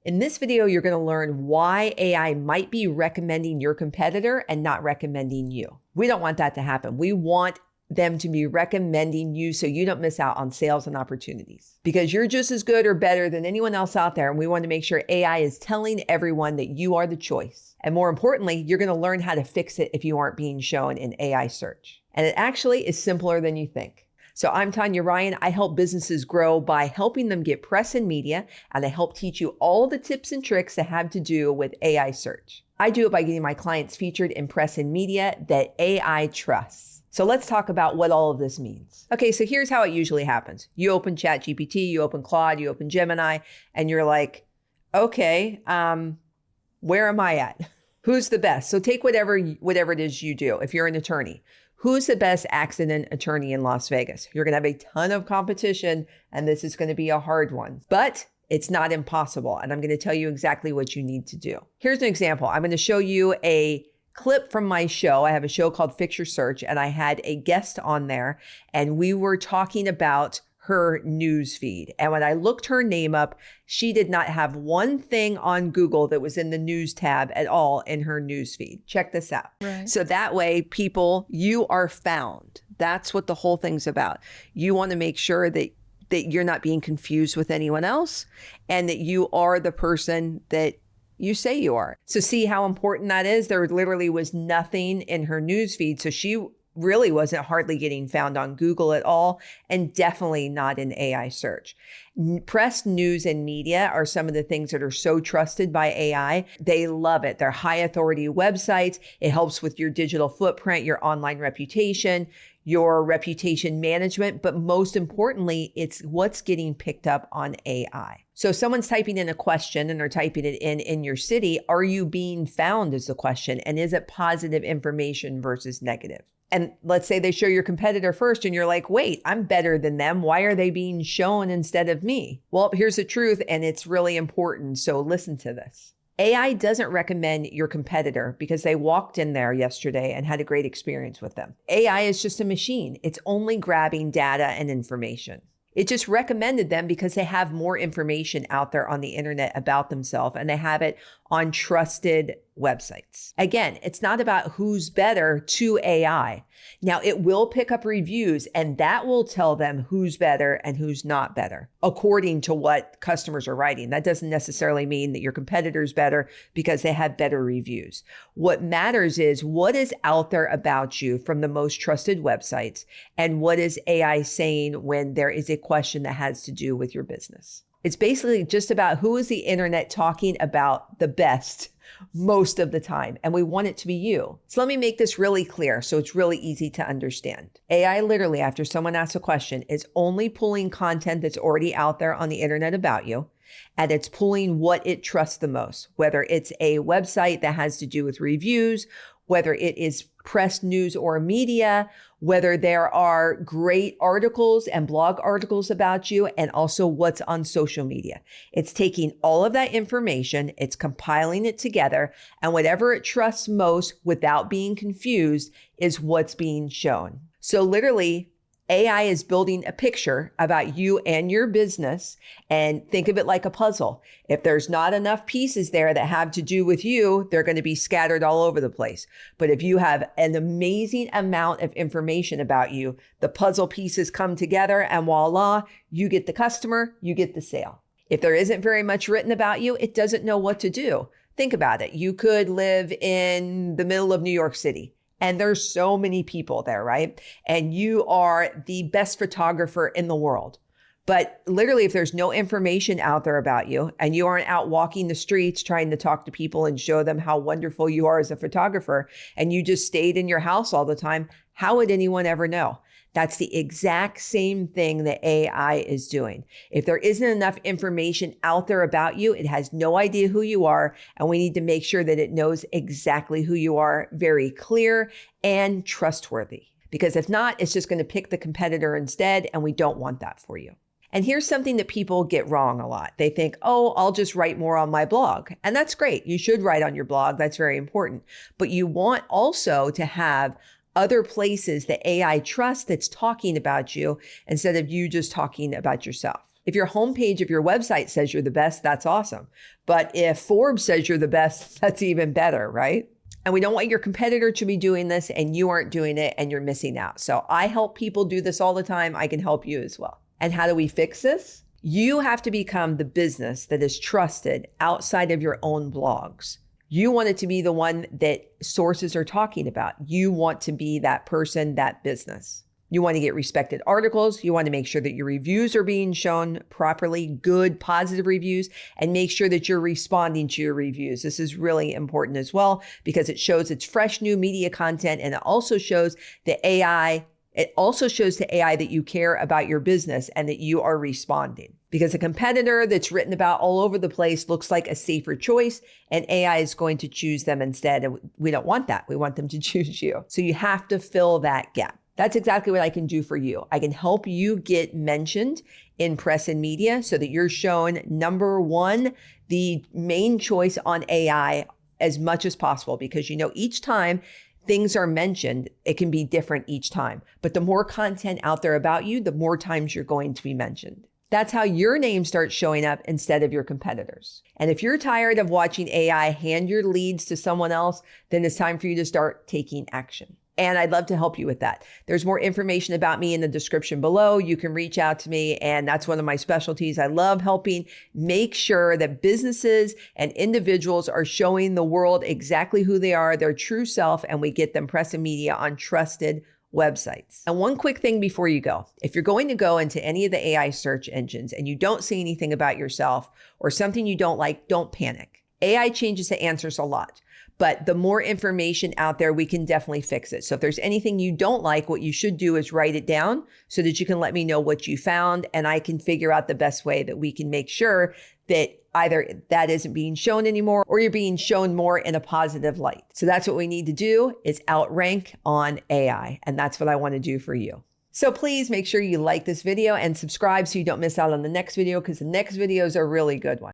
In this video, you're going to learn why AI might be recommending your competitor and not recommending you. We don't want that to happen. We want them to be recommending you so you don't miss out on sales and opportunities, because you're just as good or better than anyone else out there. And we want to make sure AI is telling everyone that you are the choice. And more importantly, you're going to learn how to fix it if you aren't being shown in AI search. And it actually is simpler than you think. So I'm Tanya Ryan. I help businesses grow by helping them get press and media, and I help teach you all the tips and tricks that have to do with AI search. I do it by getting my clients featured in press and media that AI trusts. So let's talk about what all of this means. Okay, so here's how it usually happens. You open ChatGPT, you open Claude, you open Gemini, and you're like, okay, where am I at? Who's the best? So take whatever it is you do. If you're an attorney, who's the best accident attorney in Las Vegas? You're going to have a ton of competition, and this is going to be a hard one, but it's not impossible. And I'm going to tell you exactly what you need to do. Here's an example. I'm going to show you a clip from my show. I have a show called Fix Your Search, and I had a guest on there, and we were talking about her news feed. And when I looked her name up, she did not have one thing on Google that was in the news tab at all in her news feed. Check this out. Right. So that way, people, you are found. That's what the whole thing's about. You want to make sure that you're not being confused with anyone else, and that you are the person that you say you are. So see how important that is? There literally was nothing in her news feed. So she really wasn't hardly getting found on Google at all, and definitely not in AI search. Press, news, and media are some of the things that are so trusted by AI. They love it. They're high authority websites. It helps with your digital footprint, your online reputation, your reputation management, but most importantly, it's what's getting picked up on AI. So someone's typing in a question and they're typing it in your city. Are you being found is the question. And is it positive information versus negative? And let's say they show your competitor first and you're like, wait, I'm better than them. Why are they being shown instead of me? Well, here's the truth, and it's really important. So listen to this. AI doesn't recommend your competitor because they walked in there yesterday and had a great experience with them. AI is just a machine. It's only grabbing data and information. It just recommended them because they have more information out there on the internet about themselves, and they have it on trusted websites. Again, it's not about who's better to AI. Now, it will pick up reviews, and that will tell them who's better and who's not better, according to what customers are writing. That doesn't necessarily mean that your competitor's better because they have better reviews. What matters is what is out there about you from the most trusted websites, and what is AI saying when there is a question that has to do with your business. It's basically just about who is the internet talking about the best most of the time, and we want it to be you. So let me make this really clear so it's really easy to understand. AI literally, after someone asks a question, is only pulling content that's already out there on the internet about you, and it's pulling what it trusts the most, whether it's a website that has to do with reviews, whether it is press, news, or media, whether there are great articles and blog articles about you, and also what's on social media. It's taking all of that information, it's compiling it together, and whatever it trusts most without being confused is what's being shown. So literally, AI is building a picture about you and your business, and think of it like a puzzle. If there's not enough pieces there that have to do with you, they're going to be scattered all over the place. But if you have an amazing amount of information about you, the puzzle pieces come together, and voila, you get the customer, you get the sale. If there isn't very much written about you, it doesn't know what to do. Think about it. You could live in the middle of New York City, and there's so many people there, right? And you are the best photographer in the world. But literally, if there's no information out there about you, and you aren't out walking the streets trying to talk to people and show them how wonderful you are as a photographer, and you just stayed in your house all the time, how would anyone ever know? That's the exact same thing that AI is doing. If there isn't enough information out there about you, it has no idea who you are, and we need to make sure that it knows exactly who you are, very clear and trustworthy. Because if not, it's just going to pick the competitor instead, and we don't want that for you. And here's something that people get wrong a lot. They think, oh, I'll just write more on my blog. And that's great. You should write on your blog. That's very important. But you want also to have other places that AI trusts that's talking about you instead of you just talking about yourself. If your homepage of your website says you're the best, that's awesome. But if Forbes says you're the best, that's even better, right? And we don't want your competitor to be doing this and you aren't doing it and you're missing out. So I help people do this all the time. I can help you as well. And how do we fix this? You have to become the business that is trusted outside of your own blogs. You want it to be the one that sources are talking about. You want to be that person, that business. You want to get respected articles. You want to make sure that your reviews are being shown properly, good, positive reviews, and make sure that you're responding to your reviews. This is really important as well because it shows it's fresh, new media content, and it also shows the AI. It also shows to AI that you care about your business and that you are responding. Because a competitor that's written about all over the place looks like a safer choice, and AI is going to choose them instead. And we don't want that. We want them to choose you. So you have to fill that gap. That's exactly what I can do for you. I can help you get mentioned in press and media so that you're shown, number one, the main choice on AI as much as possible, because each time things are mentioned, it can be different each time. But the more content out there about you, the more times you're going to be mentioned. That's how your name starts showing up instead of your competitors. And if you're tired of watching AI hand your leads to someone else, then it's time for you to start taking action. And I'd love to help you with that. There's more information about me in the description below. You can reach out to me, and that's one of my specialties. I love helping make sure that businesses and individuals are showing the world exactly who they are, their true self, and we get them press and media on trusted websites. And one quick thing before you go, if you're going to go into any of the AI search engines and you don't see anything about yourself or something you don't like, don't panic. AI changes the answers a lot, but the more information out there, we can definitely fix it. So if there's anything you don't like, what you should do is write it down so that you can let me know what you found, and I can figure out the best way that we can make sure that either that isn't being shown anymore or you're being shown more in a positive light. So that's what we need to do, is outrank on AI. And that's what I want to do for you. So please make sure you like this video and subscribe so you don't miss out on the next video, because the next video is a really good one.